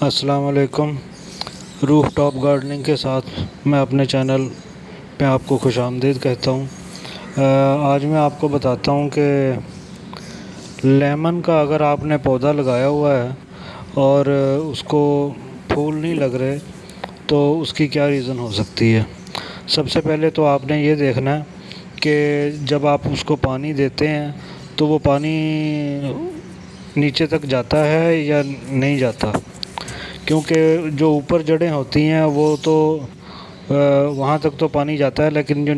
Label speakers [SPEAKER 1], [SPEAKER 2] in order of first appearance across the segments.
[SPEAKER 1] السلام علیکم۔ روف top gardening کے ساتھ میں اپنے چینل پہ آپ کو خوش آمدید کہتا ہوں۔ آج میں آپ کو بتاتا ہوں کہ لیمن کا اگر آپ نے پودا لگایا ہوا ہے اور اس کو پھول نہیں لگ رہے تو اس کی کیا ریزن ہو سکتی ہے۔ سب سے پہلے تو آپ نے یہ دیکھنا ہے کہ جب آپ اس کو پانی دیتے ہیں تو وہ پانی نیچے تک جاتا ہے یا نہیں جاتا، کیونکہ جو اوپر جڑیں ہوتی ہیں وہ تو وہاں تک تو پانی جاتا ہے، لیکن جو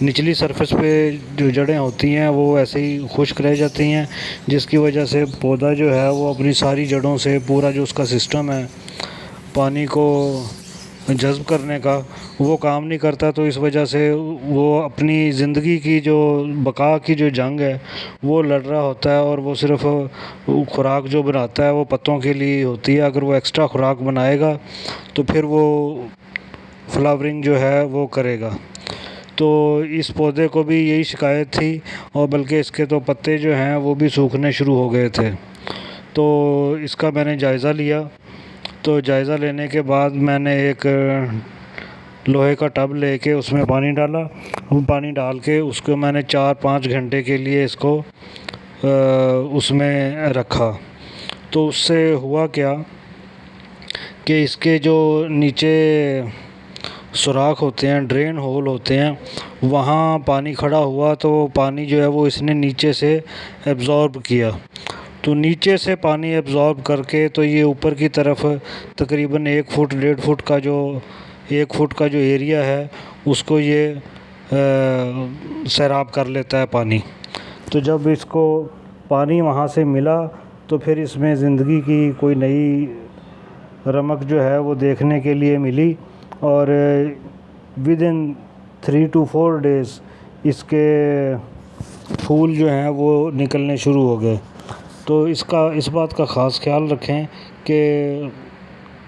[SPEAKER 1] نچلی سرفیس پہ جو جڑیں ہوتی ہیں وہ ایسے ہی خشک رہ جاتی ہیں، جس کی وجہ سے پودا جو ہے وہ اپنی ساری جڑوں سے پورا جو اس کا سسٹم ہے پانی کو جذب کرنے کا وہ کام نہیں کرتا، تو اس وجہ سے وہ اپنی زندگی کی جو بقا کی جو جنگ ہے وہ لڑ رہا ہوتا ہے، اور وہ صرف خوراک جو بناتا ہے وہ پتوں کے لیے ہوتی ہے۔ اگر وہ ایکسٹرا خوراک بنائے گا تو پھر وہ فلاورنگ جو ہے وہ کرے گا۔ تو اس پودے کو بھی یہی شکایت تھی، اور بلکہ اس کے تو پتے جو ہیں وہ بھی سوکھنے شروع ہو گئے تھے۔ تو اس کا میں نے جائزہ لیا، تو جائزہ لینے کے بعد میں نے ایک لوہے کا ٹب لے کے اس میں پانی ڈالا، پانی ڈال کے اس کو میں نے 4-5 گھنٹے کے لیے اس کو اس میں رکھا۔ تو اس سے ہوا کیا کہ اس کے جو نیچے سوراخ ہوتے ہیں، ڈرین ہول ہوتے ہیں، وہاں پانی کھڑا ہوا تو وہ پانی جو ہے وہ اس نے نیچے سے ایبزارب کیا۔ تو نیچے سے پانی ایبزارب کر کے تو یہ اوپر کی طرف تقریباً 1 فٹ 1.5 فٹ کا جو 1 فٹ کا جو ایریا ہے اس کو یہ سیراب کر لیتا ہے پانی۔ تو جب اس کو پانی وہاں سے ملا تو پھر اس میں زندگی کی کوئی نئی رمق جو ہے وہ دیکھنے کے لیے ملی، اور ودن 3 to 4 days اس کے پھول جو ہیں وہ نکلنے شروع ہو گئے۔ تو اس بات کا خاص خیال رکھیں کہ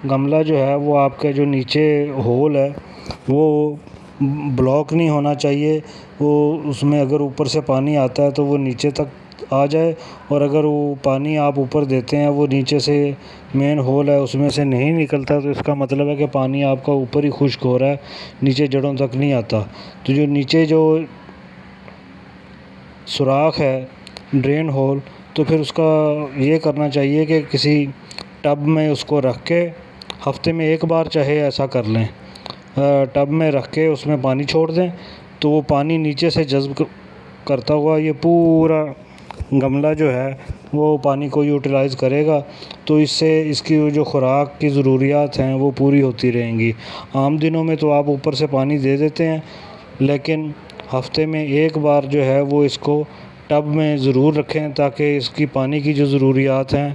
[SPEAKER 1] گملہ جو ہے وہ آپ کا جو نیچے ہول ہے وہ بلاک نہیں ہونا چاہیے، وہ اس میں اگر اوپر سے پانی آتا ہے تو وہ نیچے تک آ جائے، اور اگر وہ پانی آپ اوپر دیتے ہیں وہ نیچے سے مین ہول ہے اس میں سے نہیں نکلتا، تو اس کا مطلب ہے کہ پانی آپ کا اوپر ہی خشک ہو رہا ہے، نیچے جڑوں تک نہیں آتا۔ تو جو نیچے جو سوراخ ہے ڈرین ہول، تو پھر اس کا یہ کرنا چاہیے کہ کسی ٹب میں اس کو رکھ کے ہفتے میں 1 بار چاہے ایسا کر لیں، ٹب میں رکھ کے اس میں پانی چھوڑ دیں، تو وہ پانی نیچے سے جذب کرتا ہوا یہ پورا گملہ جو ہے وہ پانی کو یوٹیلائز کرے گا، تو اس سے اس کی جو خوراک کی ضروریات ہیں وہ پوری ہوتی رہیں گی۔ عام دنوں میں تو آپ اوپر سے پانی دے دیتے ہیں، لیکن ہفتے میں 1 بار جو ہے وہ اس کو ٹب میں ضرور رکھیں تاکہ اس کی پانی کی جو ضروریات ہیں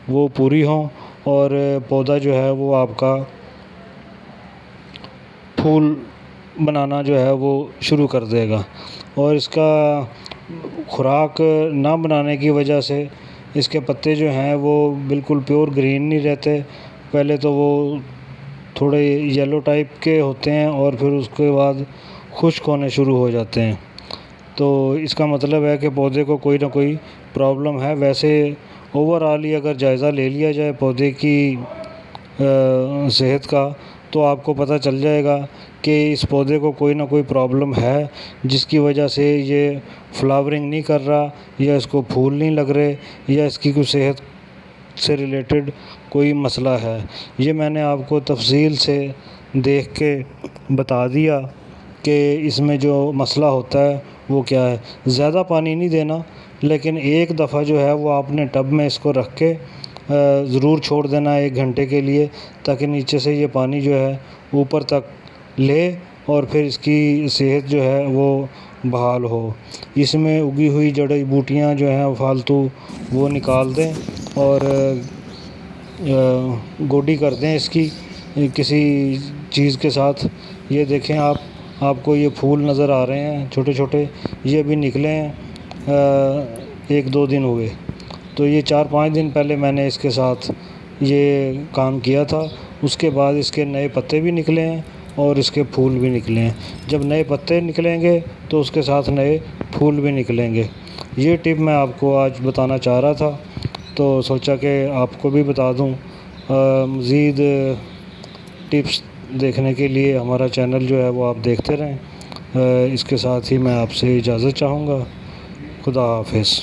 [SPEAKER 1] وہ پوری ہوں، اور پودا جو ہے وہ آپ کا پھول بنانا جو ہے وہ شروع کر دے گا۔ اور اس کا خوراک نہ بنانے کی وجہ سے اس کے پتے جو ہیں وہ بالکل پیور گرین نہیں رہتے، پہلے تو وہ تھوڑے یلو ٹائپ کے ہوتے ہیں اور پھر اس کے بعد خشک ہونے شروع ہو جاتے ہیں۔ تو اس کا مطلب ہے کہ پودے کو کوئی نہ کوئی پرابلم ہے۔ ویسے اوور آل ہی اگر جائزہ لے لیا جائے پودے کی صحت کا تو آپ کو پتہ چل جائے گا کہ اس پودے کو کوئی نہ کوئی پرابلم ہے، جس کی وجہ سے یہ فلاورنگ نہیں کر رہا، یا اس کو پھول نہیں لگ رہے، یا اس کی کوئی صحت سے ریلیٹڈ کوئی مسئلہ ہے۔ یہ میں نے آپ کو تفصیل سے دیکھ کے بتا دیا کہ اس میں جو مسئلہ ہوتا ہے وہ کیا ہے۔ زیادہ پانی نہیں دینا، لیکن ایک دفعہ جو ہے وہ آپ نے ٹب میں اس کو رکھ کے ضرور چھوڑ دینا 1 گھنٹے کے لیے، تاکہ نیچے سے یہ پانی جو ہے اوپر تک لے اور پھر اس کی صحت جو ہے وہ بحال ہو۔ اس میں اگی ہوئی جڑی بوٹیاں جو ہیں فالتو وہ نکال دیں اور گوڈی کر دیں اس کی کسی چیز کے ساتھ۔ یہ دیکھیں آپ کو یہ پھول نظر آ رہے ہیں چھوٹے چھوٹے، یہ بھی نکلے ہیں 1-2 دن ہوئے۔ تو یہ 4-5 دن پہلے میں نے اس کے ساتھ یہ کام کیا تھا، اس کے بعد اس کے نئے پتے بھی نکلے ہیں اور اس کے پھول بھی نکلے ہیں۔ جب نئے پتے نکلیں گے تو اس کے ساتھ نئے پھول بھی نکلیں گے۔ یہ ٹپ میں آپ کو آج بتانا چاہ رہا تھا، تو سوچا کہ آپ کو بھی بتا دوں مزید ٹپس دیکھنے کے لیے ہمارا چینل جو ہے وہ آپ دیکھتے رہیں۔ اس کے ساتھ ہی میں آپ سے اجازت چاہوں گا۔ خدا حافظ۔